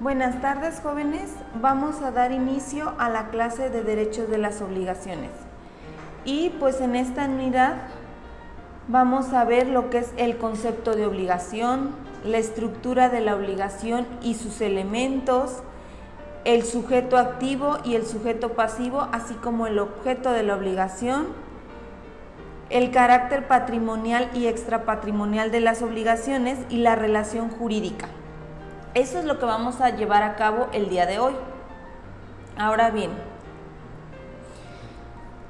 Buenas tardes, jóvenes. Vamos a dar inicio a la clase de Derechos de las Obligaciones. Y pues en esta unidad vamos a ver lo que es el concepto de obligación, la estructura de la obligación y sus elementos, el sujeto activo y el sujeto pasivo, así como el objeto de la obligación, el carácter patrimonial y extrapatrimonial de las obligaciones y la relación jurídica. Eso es lo que vamos a llevar a cabo el día de hoy. Ahora bien,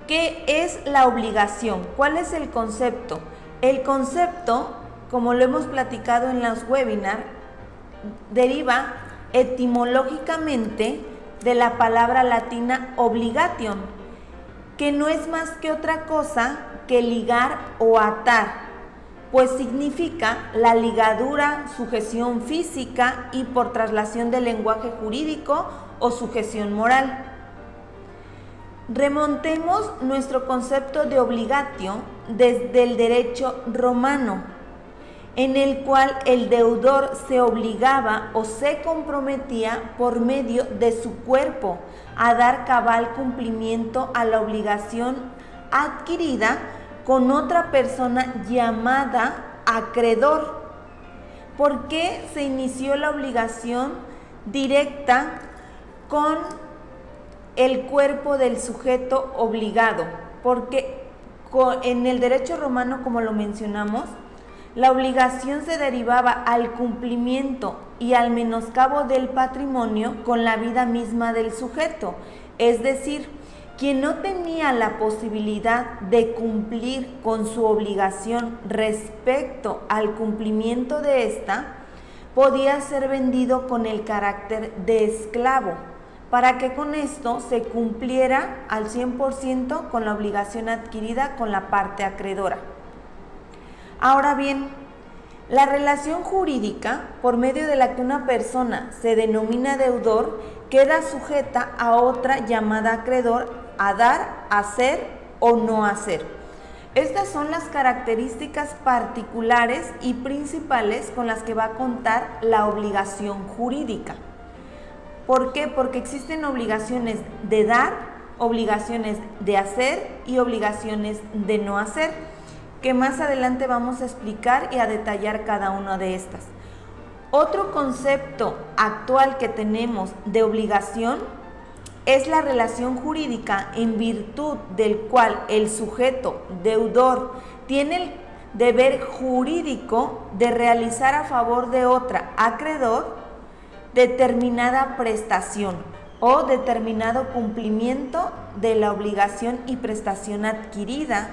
¿qué es la obligación? ¿Cuál es el concepto? El concepto, como lo hemos platicado en los webinars, deriva etimológicamente de la palabra latina obligation, que no es más que otra cosa que ligar o atar, pues significa la ligadura, sujeción física y por traslación del lenguaje jurídico o sujeción moral. Remontemos nuestro concepto de obligatio desde el derecho romano, en el cual el deudor se obligaba o se comprometía por medio de su cuerpo a dar cabal cumplimiento a la obligación adquirida con otra persona llamada acreedor. ¿Por qué se inició la obligación directa con el cuerpo del sujeto obligado? Porque en el derecho romano, como lo mencionamos, la obligación se derivaba al cumplimiento y al menoscabo del patrimonio con la vida misma del sujeto, es decir, quien no tenía la posibilidad de cumplir con su obligación respecto al cumplimiento de esta, podía ser vendido con el carácter de esclavo, para que con esto se cumpliera al 100% con la obligación adquirida con la parte acreedora. Ahora bien, la relación jurídica, por medio de la que una persona se denomina deudor, queda sujeta a otra llamada acreedor a dar, hacer o no hacer. Estas son las características particulares y principales con las que va a contar la obligación jurídica. ¿Por qué? Porque existen obligaciones de dar, obligaciones de hacer y obligaciones de no hacer, que más adelante vamos a explicar y a detallar cada una de estas. Otro concepto actual que tenemos de obligación es la relación jurídica en virtud del cual el sujeto deudor tiene el deber jurídico de realizar a favor de otra acreedor determinada prestación o determinado cumplimiento de la obligación y prestación adquirida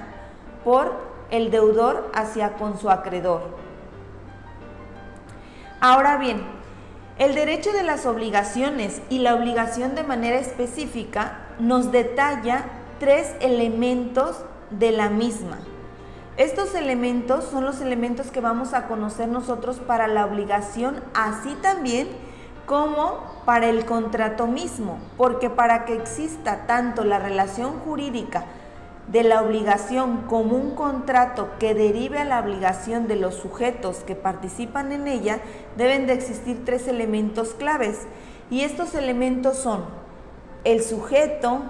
por el deudor hacia con su acreedor. Ahora bien, el derecho de las obligaciones y la obligación de manera específica nos detalla tres elementos de la misma. Estos elementos son los elementos que vamos a conocer nosotros para la obligación, así también como para el contrato mismo, porque para que exista tanto la relación jurídica de la obligación como un contrato que derive a la obligación de los sujetos que participan en ella, deben de existir tres elementos claves. Y estos elementos son el sujeto,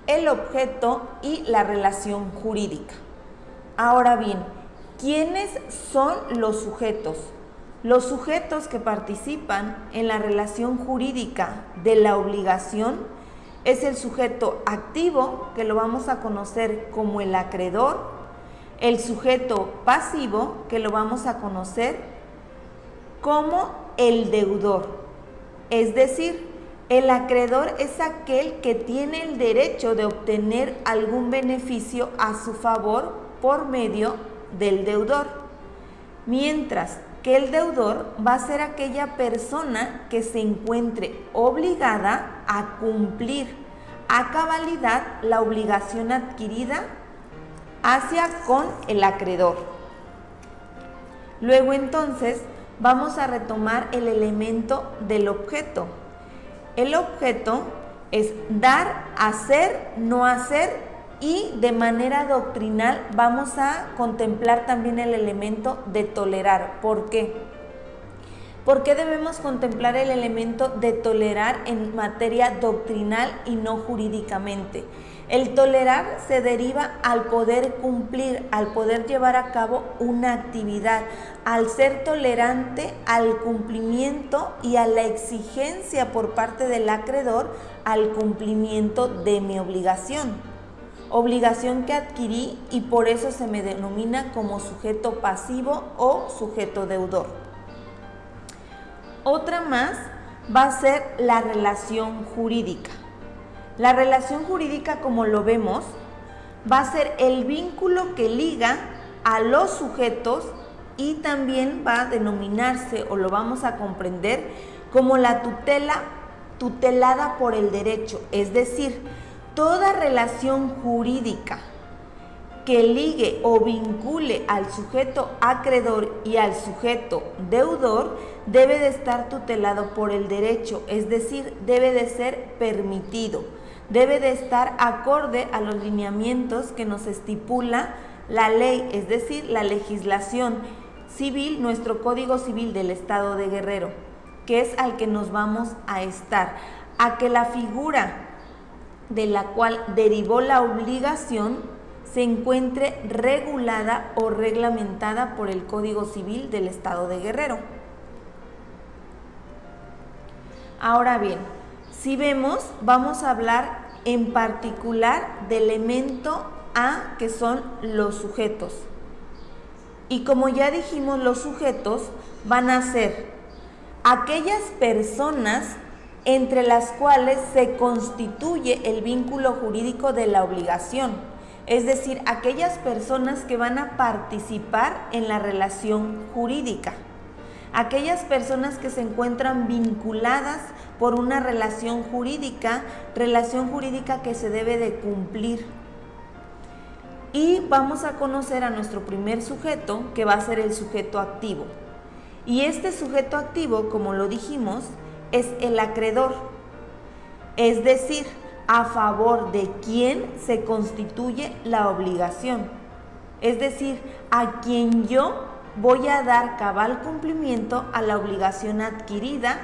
el objeto y la relación jurídica. Ahora bien, ¿quiénes son los sujetos? Los sujetos que participan en la relación jurídica de la obligación es el sujeto activo, que lo vamos a conocer como el acreedor, el sujeto pasivo, que lo vamos a conocer como el deudor. Es decir, el acreedor es aquel que tiene el derecho de obtener algún beneficio a su favor por medio del deudor, mientras que el deudor va a ser aquella persona que se encuentre obligada a cumplir a cabalidad la obligación adquirida hacia con el acreedor. Luego entonces vamos a retomar el elemento del objeto. El objeto es dar, hacer, no hacer, y de manera doctrinal vamos a contemplar también el elemento de tolerar. ¿Por qué? ¿Por qué debemos contemplar el elemento de tolerar en materia doctrinal y no jurídicamente? El tolerar se deriva al poder cumplir, al poder llevar a cabo una actividad, al ser tolerante al cumplimiento y a la exigencia por parte del acreedor al cumplimiento de mi obligación. Obligación que adquirí y por eso se me denomina como sujeto pasivo o sujeto deudor. Otra más va a ser la relación jurídica. La relación jurídica, como lo vemos, va a ser el vínculo que liga a los sujetos y también va a denominarse o lo vamos a comprender como la tutela tutelada por el derecho, es decir, toda relación jurídica que ligue o vincule al sujeto acreedor y al sujeto deudor debe de estar tutelado por el derecho, es decir, debe de ser permitido, debe de estar acorde a los lineamientos que nos estipula la ley, es decir, la legislación civil, nuestro Código Civil del Estado de Guerrero, que es al que nos vamos a estar, a que la figura de la cual derivó la obligación se encuentre regulada o reglamentada por el Código Civil del Estado de Guerrero. Ahora bien, si vemos, vamos a hablar en particular del elemento A, que son los sujetos. Y como ya dijimos, los sujetos van a ser aquellas personas entre las cuales se constituye el vínculo jurídico de la obligación. Es decir, aquellas personas que van a participar en la relación jurídica, aquellas personas que se encuentran vinculadas por una relación jurídica que se debe de cumplir. Y vamos a conocer a nuestro primer sujeto, que va a ser el sujeto activo. Y este sujeto activo, como lo dijimos, es el acreedor, es decir, a favor de quien se constituye la obligación, es decir, a quien yo voy a dar cabal cumplimiento a la obligación adquirida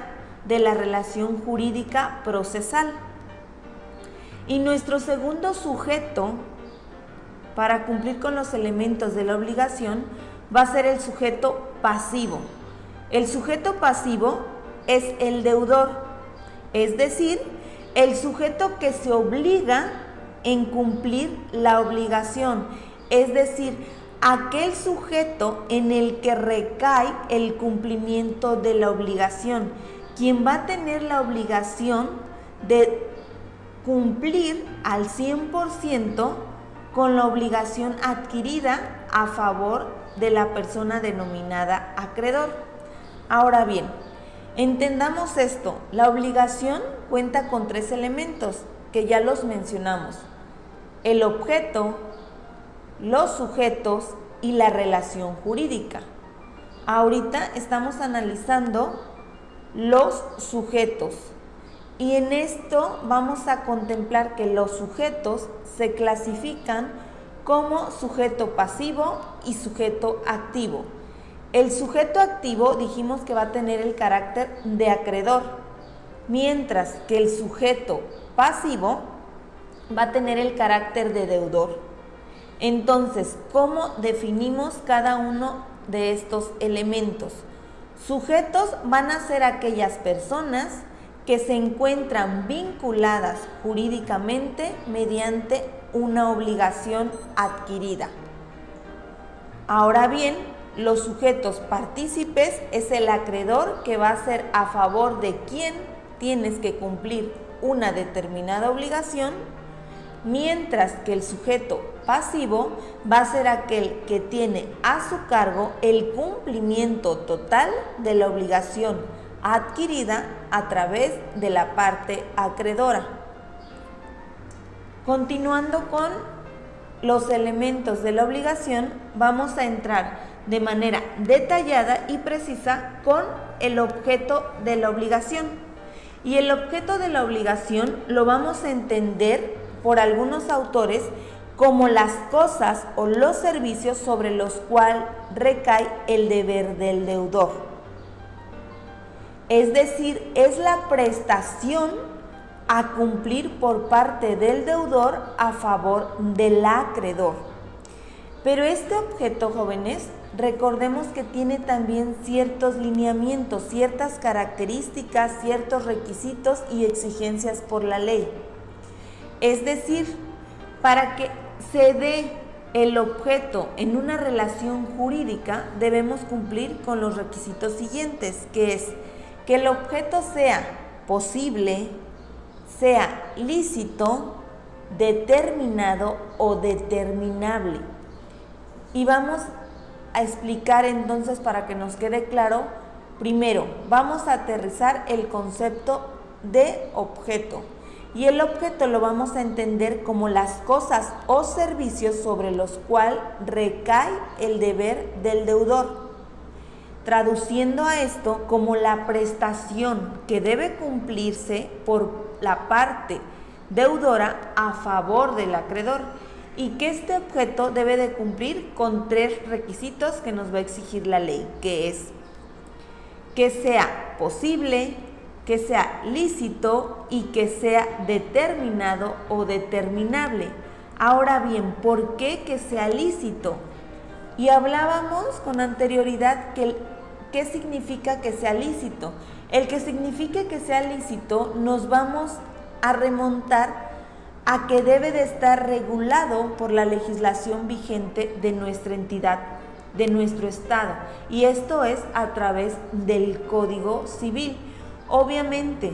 de la relación jurídica procesal. Y nuestro segundo sujeto, para cumplir con los elementos de la obligación, va a ser el sujeto pasivo. El sujeto pasivo es el deudor, es decir, el sujeto que se obliga en cumplir la obligación, es decir, aquel sujeto en el que recae el cumplimiento de la obligación, quien va a tener la obligación de cumplir al 100% con la obligación adquirida a favor de la persona denominada acreedor. Ahora bien, entendamos esto, la obligación cuenta con 3 elementos que ya los mencionamos: el objeto, los sujetos y la relación jurídica. Ahorita estamos analizando los sujetos y en esto vamos a contemplar que los sujetos se clasifican como sujeto pasivo y sujeto activo. El sujeto activo dijimos que va a tener el carácter de acreedor, mientras que el sujeto pasivo va a tener el carácter de deudor. Entonces, ¿cómo definimos cada uno de estos elementos? Sujetos van a ser aquellas personas que se encuentran vinculadas jurídicamente mediante una obligación adquirida. Ahora bien, los sujetos partícipes es el acreedor que va a ser a favor de quien tienes que cumplir una determinada obligación, mientras que el sujeto pasivo va a ser aquel que tiene a su cargo el cumplimiento total de la obligación adquirida a través de la parte acreedora. Continuando con los elementos de la obligación, vamos a entrar de manera detallada y precisa con el objeto de la obligación. Y el objeto de la obligación lo vamos a entender por algunos autores como las cosas o los servicios sobre los cuales recae el deber del deudor. es decir, es la prestación a cumplir por parte del deudor a favor del acreedor. Pero este objeto, jóvenes, recordemos que tiene también ciertos lineamientos, ciertas características, ciertos requisitos y exigencias por la ley. Es decir, para que se dé el objeto en una relación jurídica, debemos cumplir con los requisitos siguientes, que es que el objeto sea posible, sea lícito, determinado o determinable. Y vamos a explicar entonces, para que nos quede claro, primero vamos a aterrizar el concepto de objeto. Y el objeto lo vamos a entender como las cosas o servicios sobre los cuales recae el deber del deudor, traduciendo a esto como la prestación que debe cumplirse por la parte deudora a favor del acreedor, y que este objeto debe de cumplir con 3 requisitos que nos va a exigir la ley, que es que sea posible, que sea lícito y que sea determinado o determinable. Ahora bien, ¿por qué que sea lícito? Y hablábamos con anterioridad que ¿qué significa que sea lícito? El que signifique que sea lícito nos vamos a remontar a que debe de estar regulado por la legislación vigente de nuestra entidad, de nuestro estado, y esto es a través del Código Civil. Obviamente,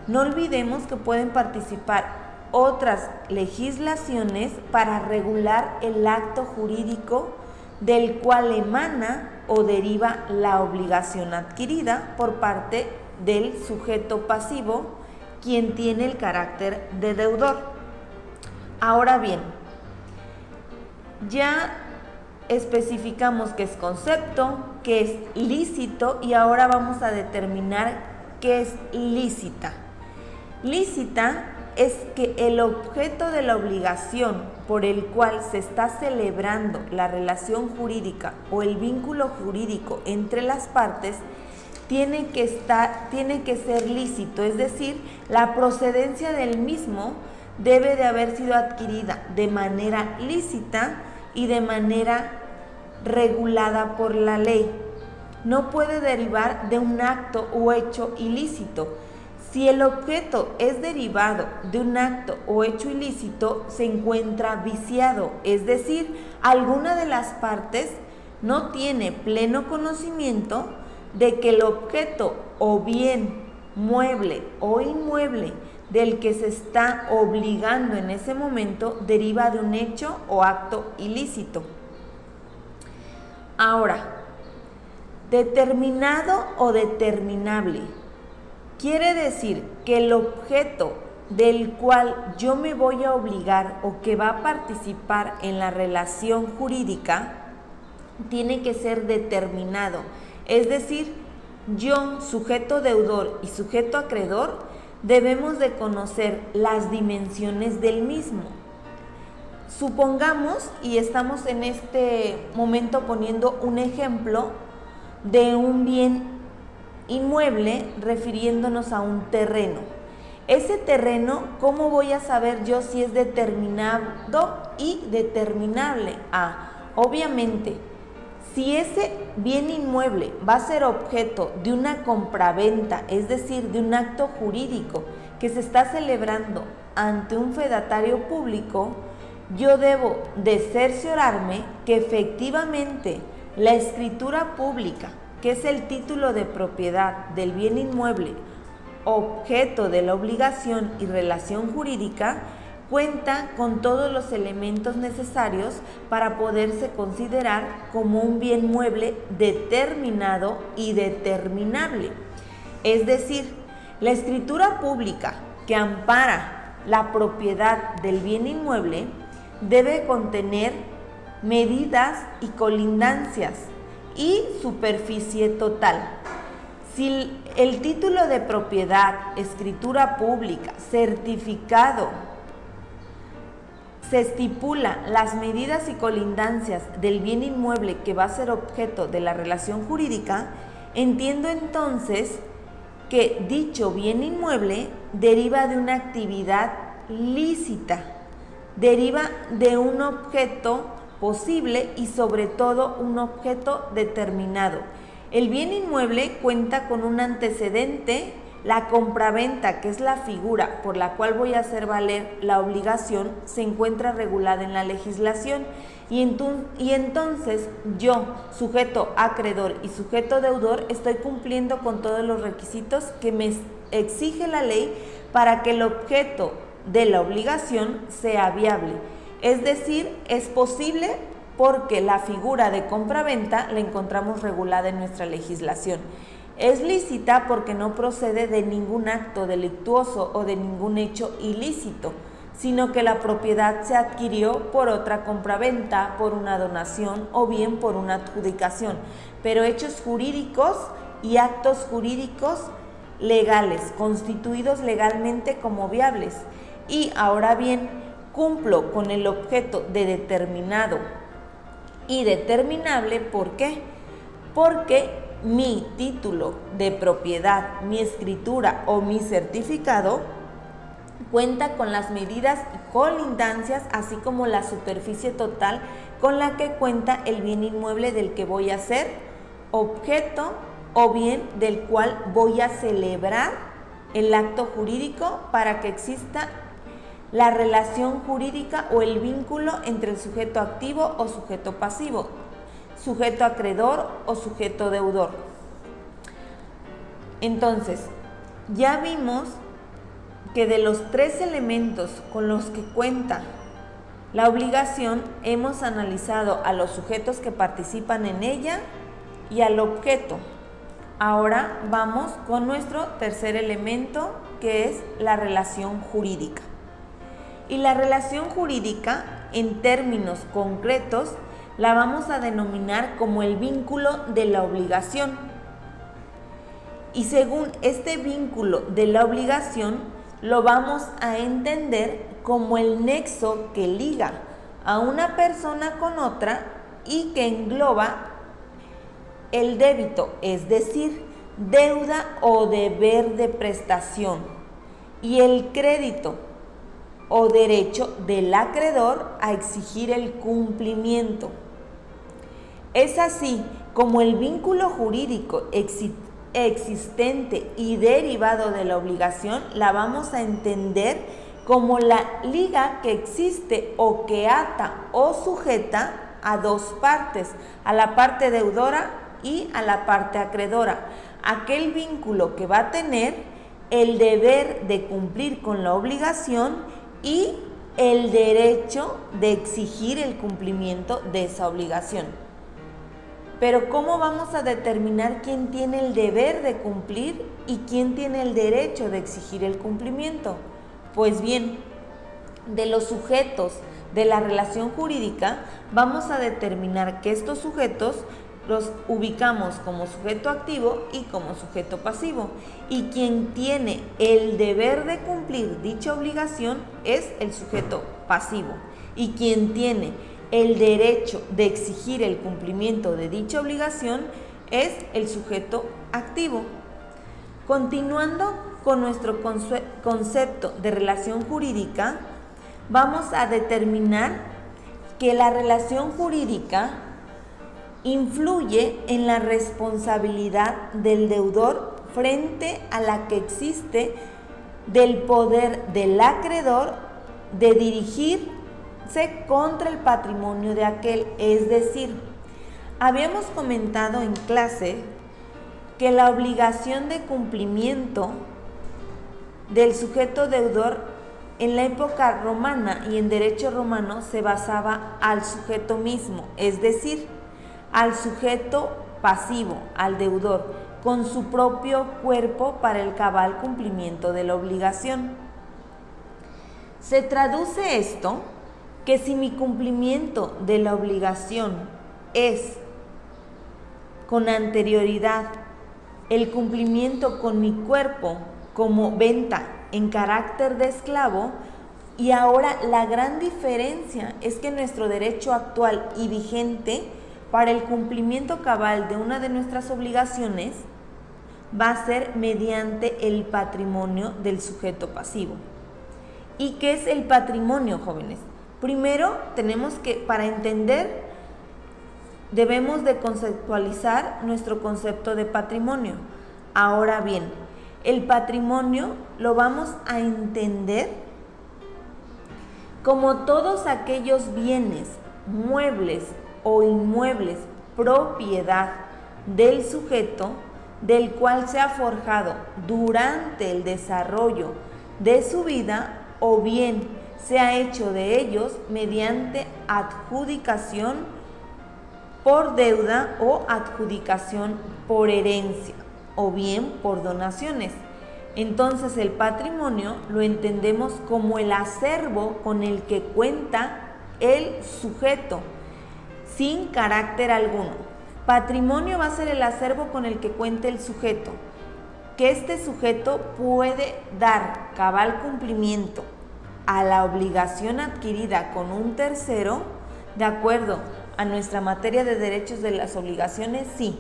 no olvidemos que pueden participar otras legislaciones para regular el acto jurídico del cual emana o deriva la obligación adquirida por parte del sujeto pasivo, quien tiene el carácter de deudor. Ahora bien, ya especificamos qué es concepto, qué es lícito, y ahora vamos a determinar qué es lícita. Lícita es que el objeto de la obligación por el cual se está celebrando la relación jurídica o el vínculo jurídico entre las partes tiene que ser lícito, es decir, la procedencia del mismo debe de haber sido adquirida de manera lícita y de manera regulada por la ley. No puede derivar de un acto o hecho ilícito. Si el objeto es derivado de un acto o hecho ilícito, se encuentra viciado, es decir, alguna de las partes no tiene pleno conocimiento de que el objeto o bien mueble o inmueble del que se está obligando en ese momento deriva de un hecho o acto ilícito. Ahora, determinado o determinable quiere decir que el objeto del cual yo me voy a obligar o que va a participar en la relación jurídica tiene que ser determinado, es decir, yo, sujeto deudor y sujeto acreedor, debemos de conocer las dimensiones del mismo. Supongamos, y estamos en este momento poniendo un ejemplo de un bien inmueble refiriéndonos a un terreno. Ese terreno, ¿cómo voy a saber yo si es determinado y determinable? Obviamente, si ese bien inmueble va a ser objeto de una compraventa, es decir, de un acto jurídico que se está celebrando ante un fedatario público, yo debo de cerciorarme que efectivamente la escritura pública, que es el título de propiedad del bien inmueble, objeto de la obligación y relación jurídica, cuenta con todos los elementos necesarios para poderse considerar como un bien mueble determinado y determinable. Es decir, la escritura pública que ampara la propiedad del bien inmueble debe contener medidas y colindancias y superficie total. Si el título de propiedad, escritura pública, certificado, se estipula las medidas y colindancias del bien inmueble que va a ser objeto de la relación jurídica, entiendo entonces que dicho bien inmueble deriva de una actividad lícita, deriva de un objeto posible y sobre todo un objeto determinado. El bien inmueble cuenta con un antecedente, la compraventa, que es la figura por la cual voy a hacer valer la obligación, se encuentra regulada en la legislación y entonces yo, sujeto acreedor y sujeto deudor, estoy cumpliendo con todos los requisitos que me exige la ley para que el objeto de la obligación sea viable. Es decir, es posible porque la figura de compraventa la encontramos regulada en nuestra legislación. Es lícita porque no procede de ningún acto delictuoso o de ningún hecho ilícito, sino que la propiedad se adquirió por otra compraventa, por una donación o bien por una adjudicación, pero hechos jurídicos y actos jurídicos legales, constituidos legalmente como viables. Y ahora bien, cumplo con el objeto de determinado y determinable. ¿Por qué? Porque mi título de propiedad, mi escritura o mi certificado cuenta con las medidas y colindancias, así como la superficie total con la que cuenta el bien inmueble del que voy a ser objeto o bien del cual voy a celebrar el acto jurídico para que exista la relación jurídica o el vínculo entre el sujeto activo o sujeto pasivo, sujeto acreedor o sujeto deudor. Entonces, ya vimos que de los tres elementos con los que cuenta la obligación, hemos analizado a los sujetos que participan en ella y al objeto. Ahora vamos con nuestro tercer elemento, que es la relación jurídica. Y la relación jurídica, en términos concretos, la vamos a denominar como el vínculo de la obligación. Y según este vínculo de la obligación, lo vamos a entender como el nexo que liga a una persona con otra y que engloba el débito, es decir, deuda o deber de prestación, y el crédito o derecho del acreedor a exigir el cumplimiento. Es así como el vínculo jurídico existente y derivado de la obligación la vamos a entender como la liga que existe o que ata o sujeta a dos partes, a la parte deudora y a la parte acreedora. Aquel vínculo que va a tener el deber de cumplir con la obligación y el derecho de exigir el cumplimiento de esa obligación. Pero ¿cómo vamos a determinar quién tiene el deber de cumplir y quién tiene el derecho de exigir el cumplimiento? Pues bien, de los sujetos de la relación jurídica vamos a determinar que estos sujetos los ubicamos como sujeto activo y como sujeto pasivo, y quien tiene el deber de cumplir dicha obligación es el sujeto pasivo, y quien tiene el derecho de exigir el cumplimiento de dicha obligación es el sujeto activo. Continuando con nuestro concepto de relación jurídica, vamos a determinar que la relación jurídica influye en la responsabilidad del deudor frente a la que existe del poder del acreedor de dirigirse contra el patrimonio de aquel. Es decir, habíamos comentado en clase que la obligación de cumplimiento del sujeto deudor en la época romana y en derecho romano se basaba al sujeto mismo, es decir, al sujeto pasivo, al deudor, con su propio cuerpo para el cabal cumplimiento de la obligación. Se traduce esto que si mi cumplimiento de la obligación es con anterioridad el cumplimiento con mi cuerpo como venta en carácter de esclavo, y ahora la gran diferencia es que nuestro derecho actual y vigente para el cumplimiento cabal de una de nuestras obligaciones va a ser mediante el patrimonio del sujeto pasivo. ¿Y qué es el patrimonio, jóvenes? Primero tenemos que, para entender, debemos de conceptualizar nuestro concepto de patrimonio. Ahora bien, el patrimonio lo vamos a entender como todos aquellos bienes, muebles o inmuebles, propiedad del sujeto, del cual se ha forjado durante el desarrollo de su vida, o bien se ha hecho de ellos mediante adjudicación por deuda o adjudicación por herencia, o bien por donaciones. Entonces el patrimonio lo entendemos como el acervo con el que cuenta el sujeto, sin carácter alguno. Patrimonio va a ser el acervo con el que cuenta el sujeto, que este sujeto puede dar cabal cumplimiento a la obligación adquirida con un tercero, de acuerdo a nuestra materia de derechos de las obligaciones, sí.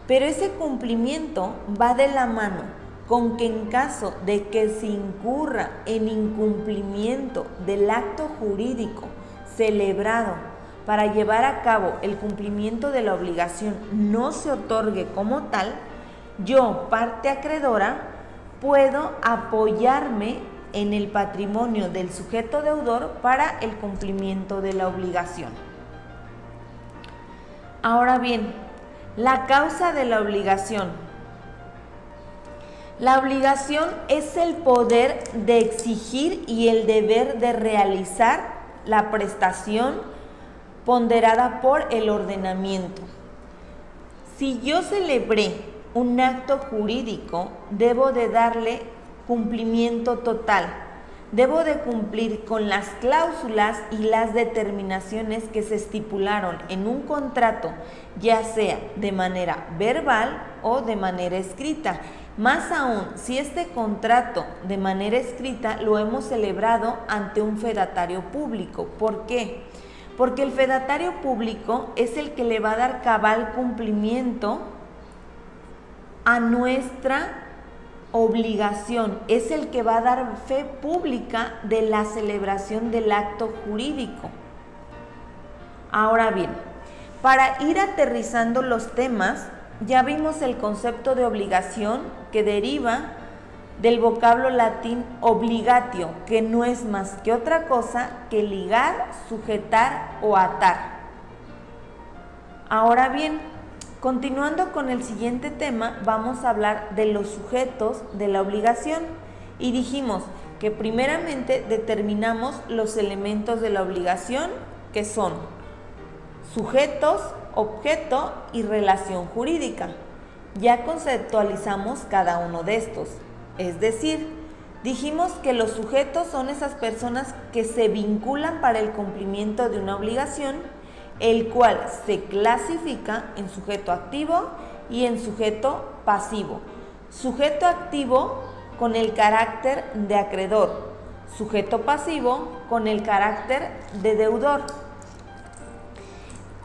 Pero ese cumplimiento va de la mano con que en caso de que se incurra en incumplimiento del acto jurídico celebrado para llevar a cabo el cumplimiento de la obligación no se otorgue como tal, yo, parte acreedora, puedo apoyarme en el patrimonio del sujeto deudor para el cumplimiento de la obligación. Ahora bien, la causa de la obligación. La obligación es el poder de exigir y el deber de realizar la prestación ponderada por el ordenamiento. Si yo celebré un acto jurídico, debo de darle cumplimiento total. Debo de cumplir con las cláusulas y las determinaciones que se estipularon en un contrato, ya sea de manera verbal o de manera escrita. Más aún, si este contrato de manera escrita lo hemos celebrado ante un fedatario público. ¿Por qué? Porque el fedatario público es el que le va a dar cabal cumplimiento a nuestra obligación, es el que va a dar fe pública de la celebración del acto jurídico. Ahora bien, para ir aterrizando los temas, ya vimos el concepto de obligación, que deriva del vocablo latín obligatio, que no es más que otra cosa que ligar, sujetar o atar. Ahora bien, continuando con el siguiente tema, vamos a hablar de los sujetos de la obligación. Y dijimos que primeramente determinamos los elementos de la obligación, que son sujetos, objeto y relación jurídica. Ya conceptualizamos cada uno de estos. Es decir, dijimos que los sujetos son esas personas que se vinculan para el cumplimiento de una obligación, el cual se clasifica en sujeto activo y en sujeto pasivo. Sujeto activo con el carácter de acreedor, sujeto pasivo con el carácter de deudor.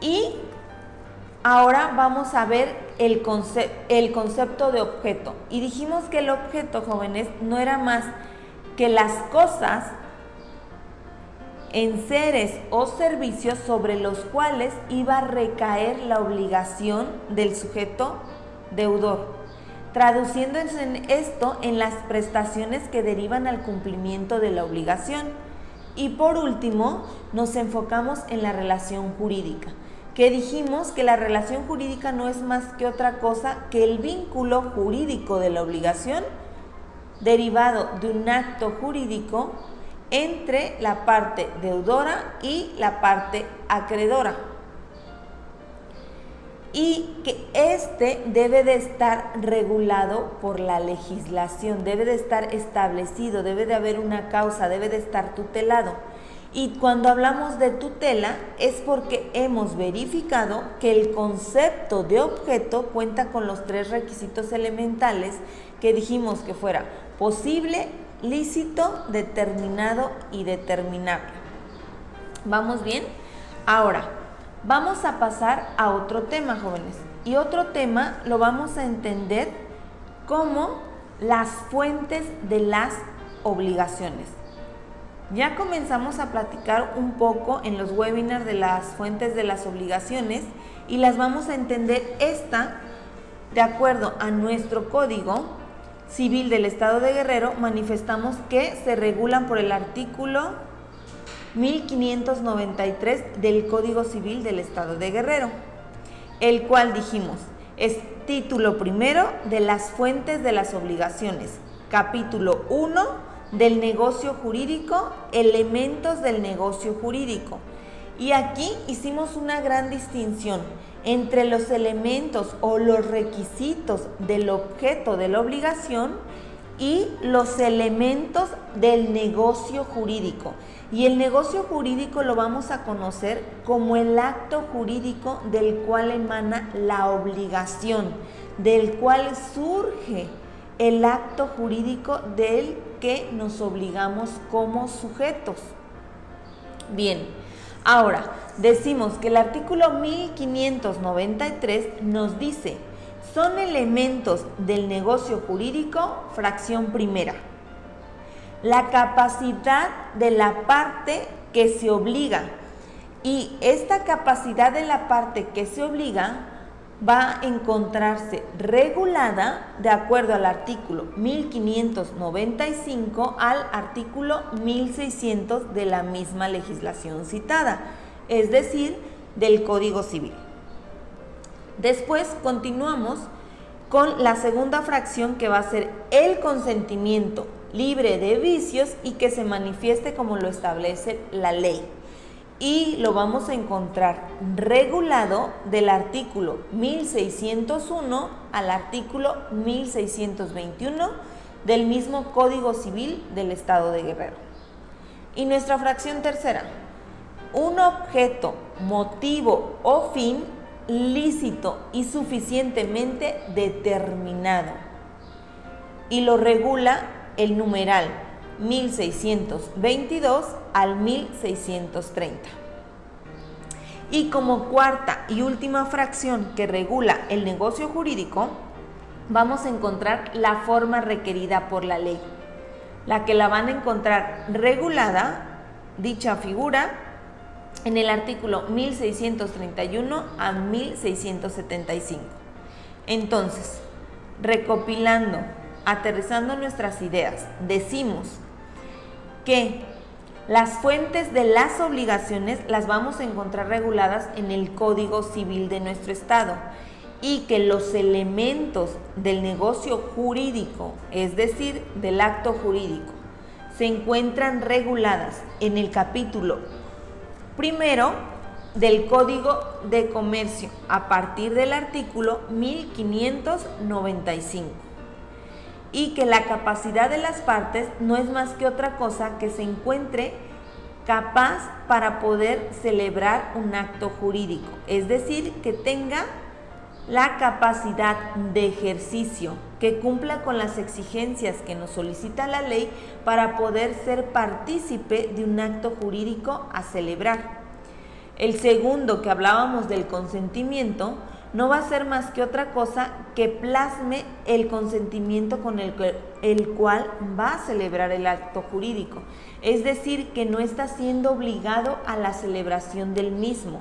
Y ahora vamos a ver el concepto de objeto. Y dijimos que el objeto, jóvenes, no era más que las cosas, enseres o servicios sobre los cuales iba a recaer la obligación del sujeto deudor, traduciéndose esto en las prestaciones que derivan al cumplimiento de la obligación. Y por último, nos enfocamos en la relación jurídica, que dijimos que la relación jurídica no es más que otra cosa que el vínculo jurídico de la obligación derivado de un acto jurídico entre la parte deudora y la parte acreedora, y que este debe de estar regulado por la legislación, debe de estar establecido, debe de haber una causa, debe de estar tutelado. Y cuando hablamos de tutela es porque hemos verificado que el concepto de objeto cuenta con los 3 requisitos elementales que dijimos que fuera posible, lícito, determinado y determinable. ¿Vamos bien? Ahora, vamos a pasar a otro tema, jóvenes. Y otro tema lo vamos a entender como las fuentes de las obligaciones. Ya comenzamos a platicar un poco en los webinars de las fuentes de las obligaciones y las vamos a entender de acuerdo a nuestro Código Civil del Estado de Guerrero. Manifestamos que se regulan por el artículo 1593 del Código Civil del Estado de Guerrero, el cual dijimos es título primero de las fuentes de las obligaciones, capítulo 1 del negocio jurídico, elementos del negocio jurídico. Y aquí hicimos una gran distinción entre los elementos o los requisitos del objeto de la obligación y los elementos del negocio jurídico. Y el negocio jurídico lo vamos a conocer como el acto jurídico del cual emana la obligación, del cual surge el acto jurídico del que nos obligamos como sujetos. Bien, ahora decimos que el artículo 1593 nos dice: son elementos del negocio jurídico, fracción primera, la capacidad de la parte que se obliga. Y esta capacidad de la parte que se obliga va a encontrarse regulada de acuerdo al artículo 1595 al artículo 1600 de la misma legislación citada, es decir, del Código Civil. Después continuamos con la segunda fracción, que va a ser el consentimiento libre de vicios y que se manifieste como lo establece la ley. Y lo vamos a encontrar regulado del artículo 1601 al artículo 1621 del mismo Código Civil del Estado de Guerrero. Y nuestra fracción tercera: un objeto, motivo o fin lícito y suficientemente determinado. Y lo regula el numeral 1622 al 1630. Y como cuarta y última fracción que regula el negocio jurídico, vamos a encontrar la forma requerida por la ley, la que la van a encontrar regulada, dicha figura, en el artículo 1631 a 1675. Entonces, recopilando, aterrizando nuestras ideas, decimos que las fuentes de las obligaciones las vamos a encontrar reguladas en el Código Civil de nuestro Estado y que los elementos del negocio jurídico, es decir, del acto jurídico, se encuentran reguladas en el capítulo primero del Código de Comercio a partir del artículo 1595. Y que la capacidad de las partes no es más que otra cosa que se encuentre capaz para poder celebrar un acto jurídico, es decir, que tenga la capacidad de ejercicio, que cumpla con las exigencias que nos solicita la ley para poder ser partícipe de un acto jurídico a celebrar. El segundo, que hablábamos del consentimiento, no va a ser más que otra cosa que plasme el consentimiento con el cual va a celebrar el acto jurídico. Es decir, que no está siendo obligado a la celebración del mismo,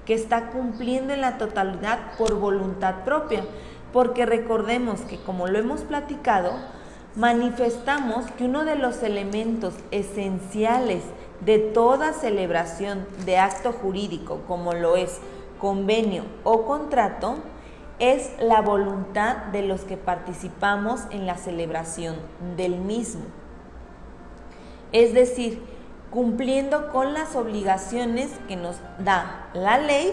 que está cumpliendo en la totalidad por voluntad propia. Porque recordemos que, como lo hemos platicado, manifestamos que uno de los elementos esenciales de toda celebración de acto jurídico, como lo es convenio o contrato, es la voluntad de los que participamos en la celebración del mismo. Es decir, cumpliendo con las obligaciones que nos da la ley,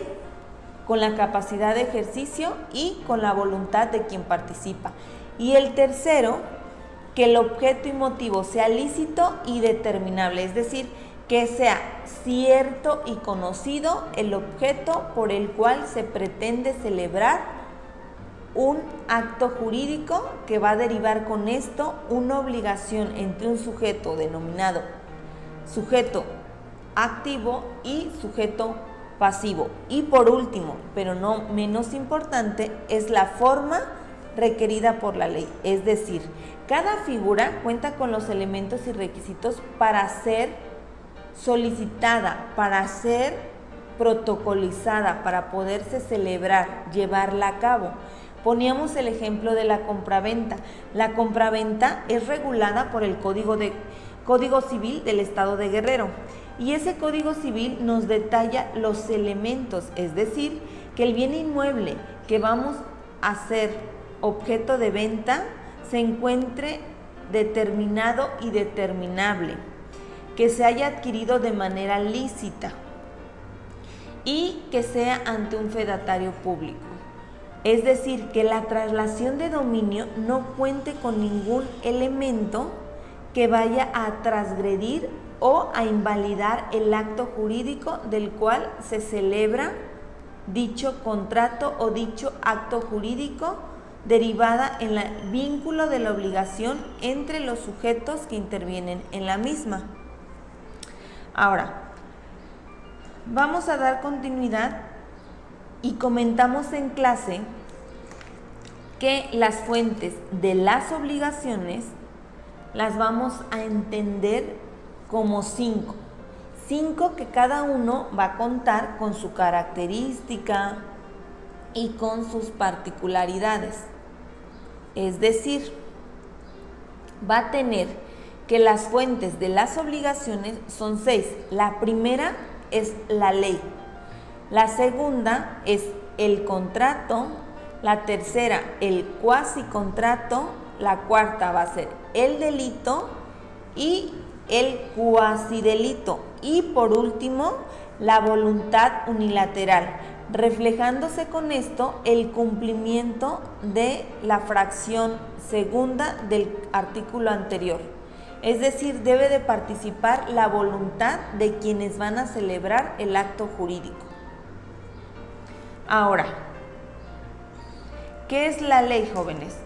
con la capacidad de ejercicio y con la voluntad de quien participa. Y el tercero, que el objeto y motivo sea lícito y determinable, es decir, que sea cierto y conocido el objeto por el cual se pretende celebrar un acto jurídico, que va a derivar con esto una obligación entre un sujeto denominado sujeto activo y sujeto pasivo. Y por último, pero no menos importante, es la forma requerida por la ley. Es decir, cada figura cuenta con los elementos y requisitos para ser solicitada, para ser protocolizada, para poderse celebrar, llevarla a cabo. Poníamos el ejemplo de la compraventa. La compraventa es regulada por el Código Civil del Estado de Guerrero, y ese Código Civil nos detalla los elementos, es decir, que el bien inmueble que vamos a hacer objeto de venta se encuentre determinado y determinable, que se haya adquirido de manera lícita y que sea ante un fedatario público. Es decir, que la traslación de dominio no cuente con ningún elemento que vaya a transgredir o a invalidar el acto jurídico del cual se celebra dicho contrato o dicho acto jurídico, derivada en el vínculo de la obligación entre los sujetos que intervienen en la misma. Ahora, vamos a dar continuidad y comentamos en clase que las fuentes de las obligaciones las vamos a entender como 5. 5 que cada uno va a contar con su característica y con sus particularidades. Es decir, va a tener que las fuentes de las obligaciones son 6. La primera es la ley. La segunda es el contrato. La tercera, el cuasicontrato. La cuarta va a ser el delito y el cuasidelito. Y por último, la voluntad unilateral, reflejándose con esto el cumplimiento de la fracción segunda del artículo anterior. Es decir, debe de participar la voluntad de quienes van a celebrar el acto jurídico. Ahora, ¿qué es la ley, jóvenes?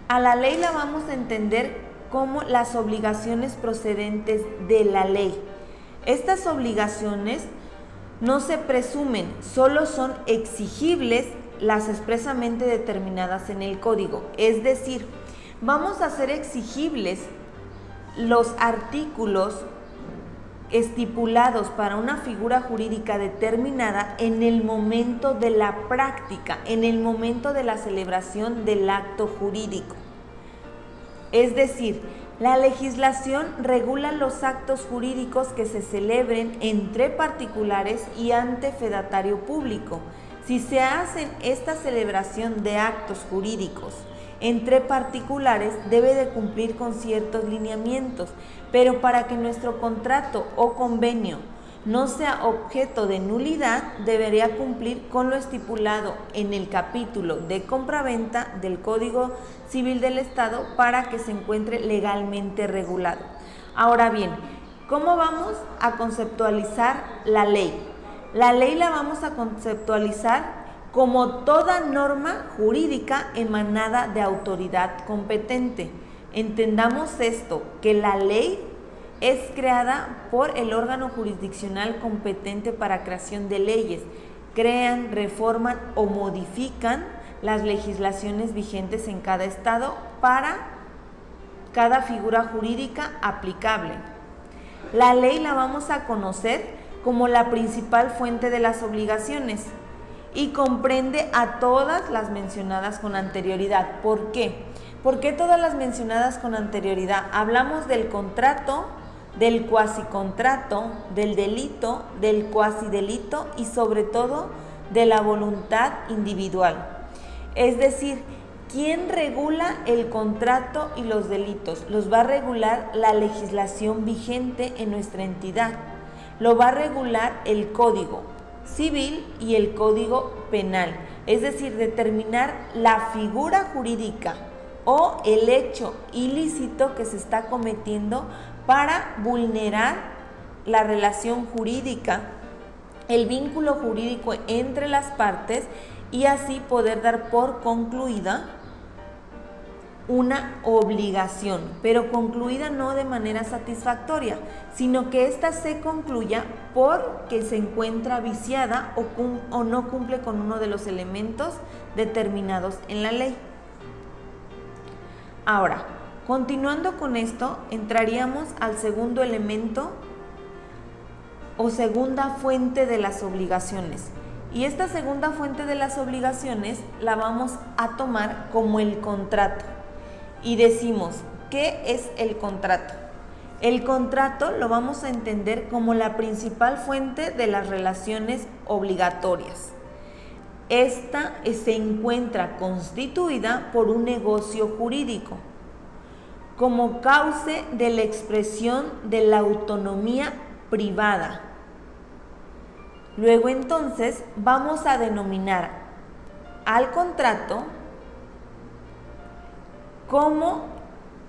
A la ley la vamos a entender como las obligaciones procedentes de la ley. Estas obligaciones no se presumen, solo son exigibles las expresamente determinadas en el código. Es decir, vamos a hacer exigibles los artículos estipulados para una figura jurídica determinada en el momento de la práctica, en el momento de la celebración del acto jurídico. Es decir, la legislación regula los actos jurídicos que se celebren entre particulares y ante fedatario público. Si se hace esta celebración de actos jurídicos entre particulares, debe de cumplir con ciertos lineamientos, pero para que nuestro contrato o convenio no sea objeto de nulidad, debería cumplir con lo estipulado en el capítulo de compraventa del Código Civil del Estado para que se encuentre legalmente regulado. Ahora bien, ¿cómo vamos a conceptualizar la ley? La ley la vamos a conceptualizar como toda norma jurídica emanada de autoridad competente. Entendamos esto, que la ley es creada por el órgano jurisdiccional competente para creación de leyes. Crean, reforman o modifican las legislaciones vigentes en cada estado para cada figura jurídica aplicable. La ley la vamos a conocer como la principal fuente de las obligaciones y comprende a todas las mencionadas con anterioridad. ¿Por qué? ¿Por qué todas las mencionadas con anterioridad? Hablamos del contrato, del cuasicontrato, del delito, del cuasidelito y sobre todo de la voluntad individual. Es decir, ¿quién regula el contrato y los delitos? Los va a regular la legislación vigente en nuestra entidad. Lo va a regular el Código Civil y el Código Penal. Es decir, determinar la figura jurídica o el hecho ilícito que se está cometiendo para vulnerar la relación jurídica, el vínculo jurídico entre las partes y así poder dar por concluida una obligación, pero concluida no de manera satisfactoria, sino que ésta se concluya porque se encuentra viciada o no cumple con uno de los elementos determinados en la ley. Ahora, continuando con esto, entraríamos al segundo elemento o segunda fuente de las obligaciones. Y esta segunda fuente de las obligaciones la vamos a tomar como el contrato. Y decimos, ¿qué es el contrato? El contrato lo vamos a entender como la principal fuente de las relaciones obligatorias. Esta se encuentra constituida por un negocio jurídico como cauce de la expresión de la autonomía privada. Luego entonces vamos a denominar al contrato como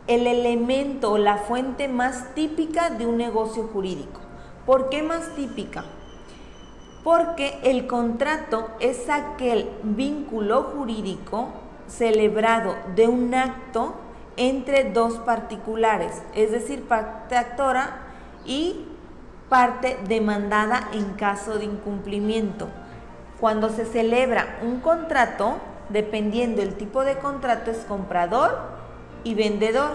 el elemento o la fuente más típica de un negocio jurídico. ¿Por qué más típica? Porque el contrato es aquel vínculo jurídico celebrado de un acto entre dos particulares, es decir, parte actora y parte demandada en caso de incumplimiento. Cuando se celebra un contrato, dependiendo del tipo de contrato, es comprador y vendedor.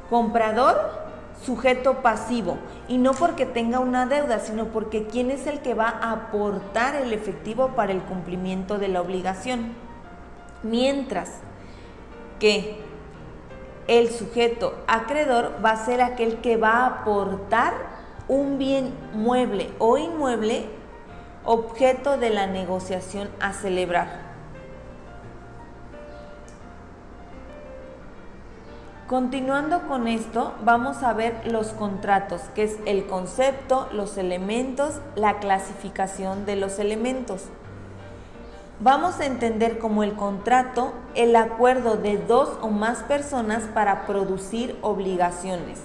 Comprador, sujeto pasivo, y no porque tenga una deuda, sino porque quién es el que va a aportar el efectivo para el cumplimiento de la obligación. Mientras que el sujeto acreedor va a ser aquel que va a aportar un bien mueble o inmueble objeto de la negociación a celebrar. Continuando con esto, vamos a ver los contratos, que es el concepto, los elementos, la clasificación de los elementos. Vamos a entender como el contrato el acuerdo de dos o más personas para producir obligaciones.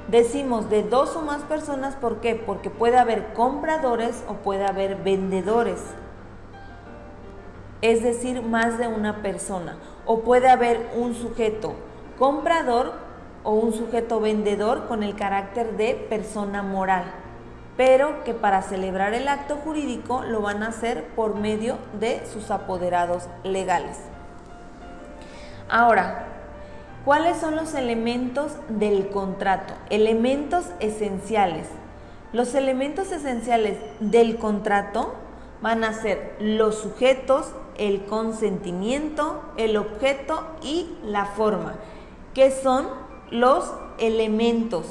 Decimos de dos o más personas, ¿por qué? Porque puede haber compradores o puede haber vendedores, es decir, más de una persona, o puede haber un sujeto comprador o un sujeto vendedor con el carácter de persona moral, pero que para celebrar el acto jurídico lo van a hacer por medio de sus apoderados legales. Ahora, ¿cuáles son los elementos del contrato? Elementos esenciales. Los elementos esenciales del contrato van a ser los sujetos, el consentimiento, el objeto y la forma, que son los elementos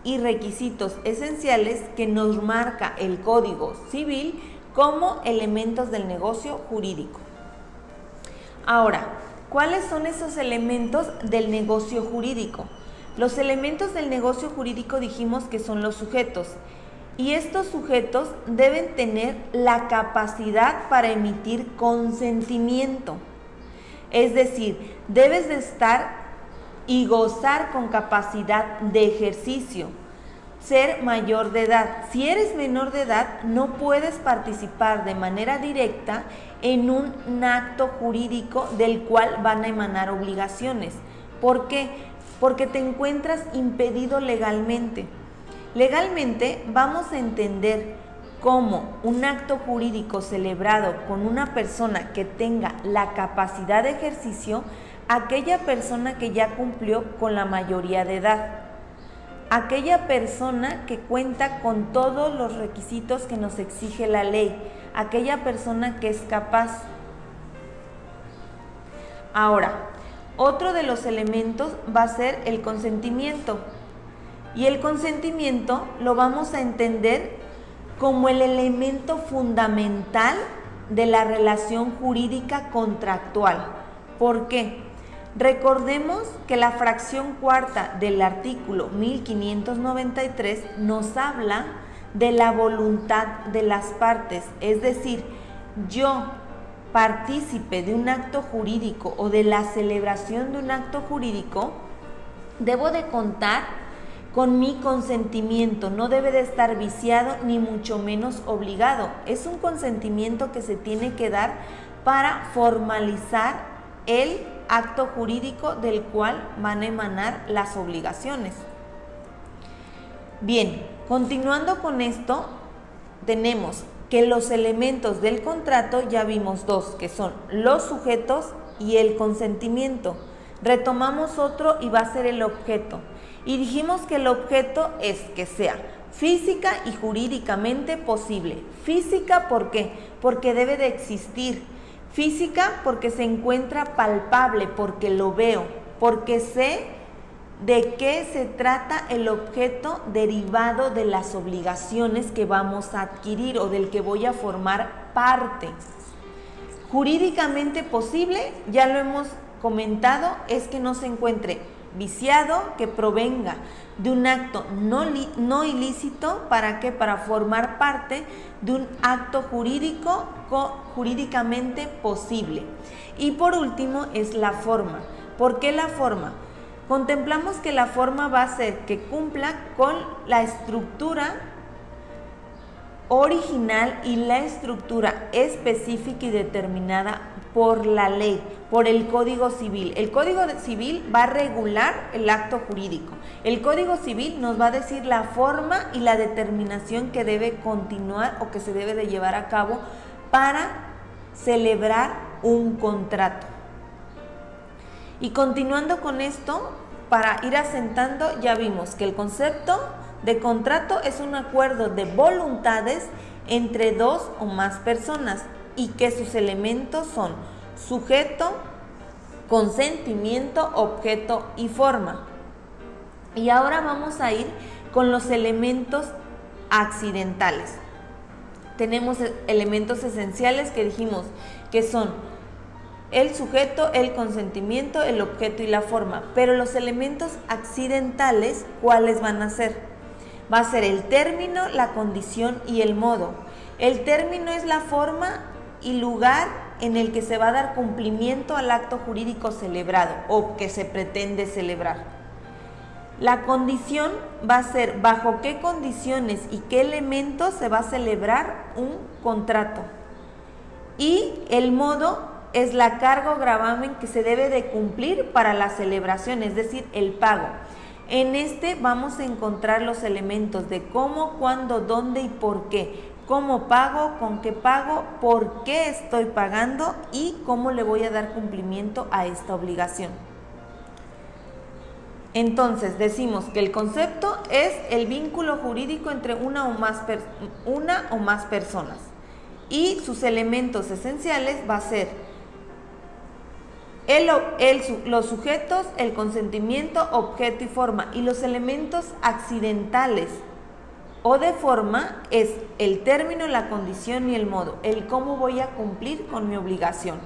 y requisitos esenciales que nos marca el Código Civil como elementos del negocio jurídico. Ahora, ¿cuáles son esos elementos del negocio jurídico? Los elementos del negocio jurídico dijimos que son los sujetos, y estos sujetos deben tener la capacidad para emitir consentimiento. Es decir, debes de estar y gozar con capacidad de ejercicio, ser mayor de edad. Si eres menor de edad, no puedes participar de manera directa en un acto jurídico del cual van a emanar obligaciones. ¿Por qué? Porque te encuentras impedido legalmente. Legalmente vamos a entender como un acto jurídico celebrado con una persona que tenga la capacidad de ejercicio, aquella persona que ya cumplió con la mayoría de edad, aquella persona que cuenta con todos los requisitos que nos exige la ley, aquella persona que es capaz. Ahora, otro de los elementos va a ser el consentimiento, y el consentimiento lo vamos a entender como el elemento fundamental de la relación jurídica contractual. ¿Por qué? Recordemos que la fracción cuarta del artículo 1593 nos habla de la voluntad de las partes, es decir, yo, partícipe de un acto jurídico o de la celebración de un acto jurídico, debo de contar con mi consentimiento, no debe de estar viciado ni mucho menos obligado. Es un consentimiento que se tiene que dar para formalizar el acto jurídico del cual van a emanar las obligaciones. Bien, continuando con esto, tenemos que los elementos del contrato ya vimos dos, que son los sujetos y el consentimiento. Retomamos otro y va a ser el objeto. Y dijimos que el objeto es que sea física y jurídicamente posible. Física, ¿por qué? Porque debe de existir. Física porque se encuentra palpable, porque lo veo, porque sé de qué se trata el objeto derivado de las obligaciones que vamos a adquirir o del que voy a formar parte. Jurídicamente posible, ya lo hemos comentado, es que no se encuentre viciado, que provenga de un acto no ilícito. ¿Para qué? Para formar parte de un acto jurídicamente posible. Y por último es la forma. ¿Por qué la forma? Contemplamos que la forma va a ser que cumpla con la estructura original y la estructura específica y determinada por la ley, por el Código Civil. El Código Civil va a regular el acto jurídico. El Código Civil nos va a decir la forma y la determinación que debe continuar o que se debe de llevar a cabo para celebrar un contrato. Y continuando con esto, para ir asentando, ya vimos que el concepto de contrato es un acuerdo de voluntades entre dos o más personas y que sus elementos son sujeto, consentimiento, objeto y forma. Y ahora vamos a ir con los elementos accidentales. Tenemos elementos esenciales que dijimos que son el sujeto, el consentimiento, el objeto y la forma. Pero los elementos accidentales, ¿cuáles van a ser? Va a ser el término, la condición y el modo. El término es la forma y lugar en el que se va a dar cumplimiento al acto jurídico celebrado o que se pretende celebrar. La condición va a ser bajo qué condiciones y qué elementos se va a celebrar un contrato. Y el modo es la carga o gravamen que se debe de cumplir para la celebración, es decir, el pago. En este vamos a encontrar los elementos de cómo, cuándo, dónde y por qué. Cómo pago, con qué pago, por qué estoy pagando y cómo le voy a dar cumplimiento a esta obligación. Entonces decimos que el concepto es el vínculo jurídico entre una o más personas y sus elementos esenciales va a ser los sujetos, el consentimiento, objeto y forma. Y los elementos accidentales o de forma es el término, la condición y el modo, el cómo voy a cumplir con mi obligación.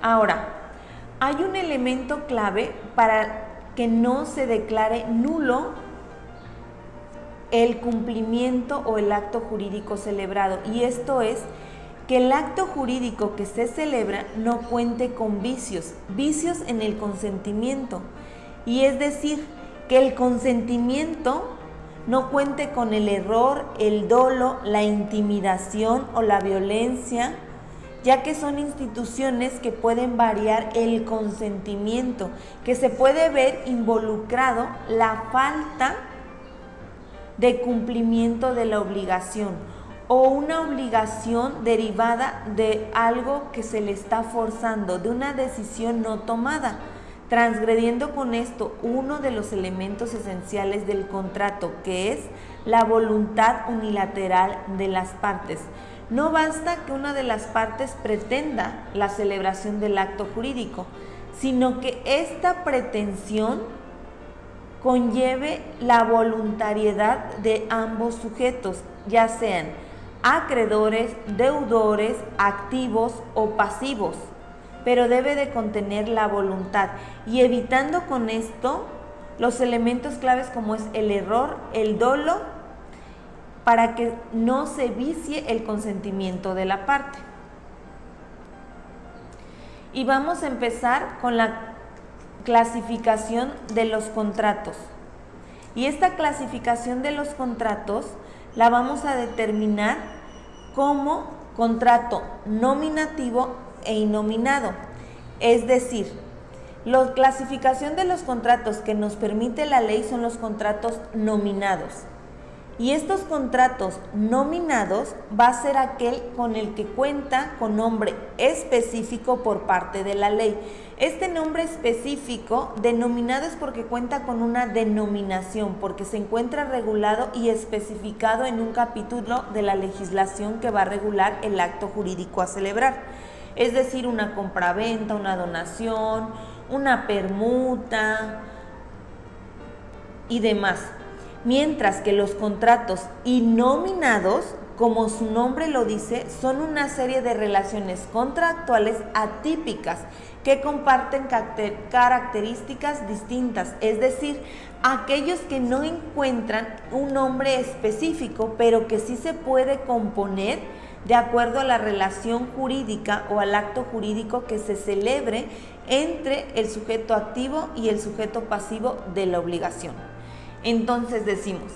Ahora, hay un elemento clave para que no se declare nulo el cumplimiento o el acto jurídico celebrado, y esto es que el acto jurídico que se celebra no cuente con vicios en el consentimiento, y es decir, que el consentimiento no cuente con el error, el dolo, la intimidación o la violencia, ya que son instituciones que pueden variar el consentimiento, que se puede ver involucrado la falta de cumplimiento de la obligación o una obligación derivada de algo que se le está forzando, de una decisión no tomada, transgrediendo con esto uno de los elementos esenciales del contrato, que es la voluntad unilateral de las partes. No basta que una de las partes pretenda la celebración del acto jurídico, sino que esta pretensión conlleve la voluntariedad de ambos sujetos, ya sean acreedores, deudores, activos o pasivos, pero debe de contener la voluntad y evitando con esto los elementos claves como es el error, el dolo, para que no se vicie el consentimiento de la parte. Y vamos a empezar con la clasificación de los contratos. Y esta clasificación de los contratos la vamos a determinar como contrato nominativo e innominado. Es decir, la clasificación de los contratos que nos permite la ley son los contratos nominados. Y estos contratos nominados va a ser aquel con el que cuenta con nombre específico por parte de la ley. Este nombre específico denominado es porque cuenta con una denominación, porque se encuentra regulado y especificado en un capítulo de la legislación que va a regular el acto jurídico a celebrar. Es decir, una compraventa, una donación, una permuta y demás. Mientras que los contratos innominados, como su nombre lo dice, son una serie de relaciones contractuales atípicas que comparten características distintas, es decir, aquellos que no encuentran un nombre específico, pero que sí se puede componer de acuerdo a la relación jurídica o al acto jurídico que se celebre entre el sujeto activo y el sujeto pasivo de la obligación. Entonces decimos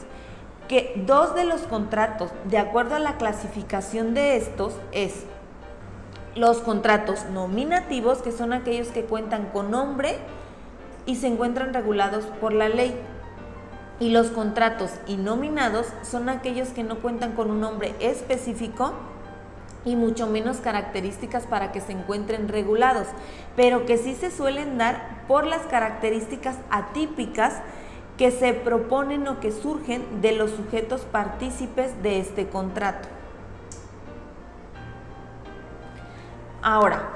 que dos de los contratos, de acuerdo a la clasificación de estos, es los contratos nominativos, que son aquellos que cuentan con nombre y se encuentran regulados por la ley. Y los contratos innominados son aquellos que no cuentan con un nombre específico y mucho menos características para que se encuentren regulados, pero que sí se suelen dar por las características atípicas que se proponen o que surgen de los sujetos partícipes de este contrato. Ahora,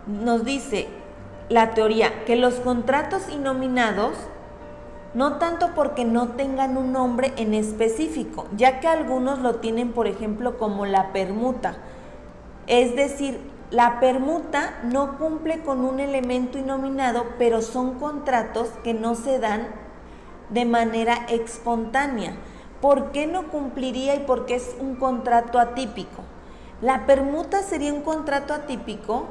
nos dice la teoría que los contratos innominados, no tanto porque no tengan un nombre en específico, ya que algunos lo tienen, por ejemplo, como la permuta. Es decir, la permuta no cumple con un elemento innominado, pero son contratos que no se dan de manera espontánea. ¿Por qué no cumpliría y por qué es un contrato atípico? La permuta sería un contrato atípico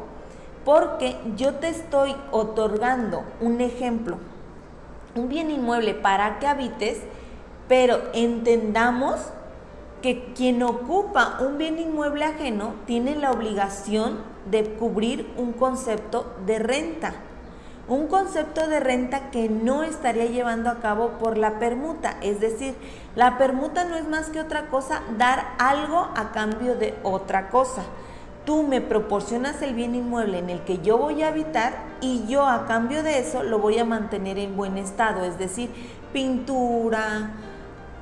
porque yo te estoy otorgando un ejemplo, un bien inmueble para que habites, pero entendamos que quien ocupa un bien inmueble ajeno tiene la obligación de cubrir un concepto de renta. Un concepto de renta que no estaría llevando a cabo por la permuta. Es decir, la permuta no es más que otra cosa, dar algo a cambio de otra cosa. Tú me proporcionas el bien inmueble en el que yo voy a habitar y yo a cambio de eso lo voy a mantener en buen estado. Es decir, pintura,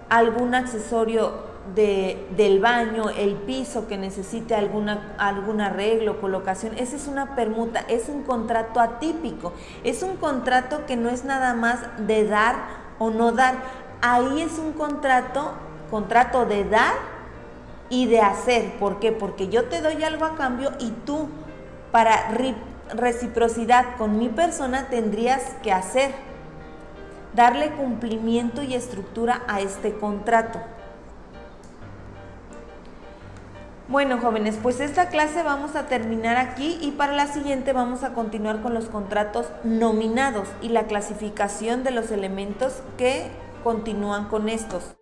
algún accesorio del baño, el piso que necesite algún arreglo, colocación. Esa es una permuta, es un contrato atípico, es un contrato que no es nada más de dar o no dar. Ahí es un contrato de dar y de hacer. ¿Por qué? Porque yo te doy algo a cambio y tú, para reciprocidad con mi persona, tendrías que hacer, darle cumplimiento y estructura a este contrato. Bueno, jóvenes, pues esta clase vamos a terminar aquí y para la siguiente vamos a continuar con los contratos nominados y la clasificación de los elementos que continúan con estos.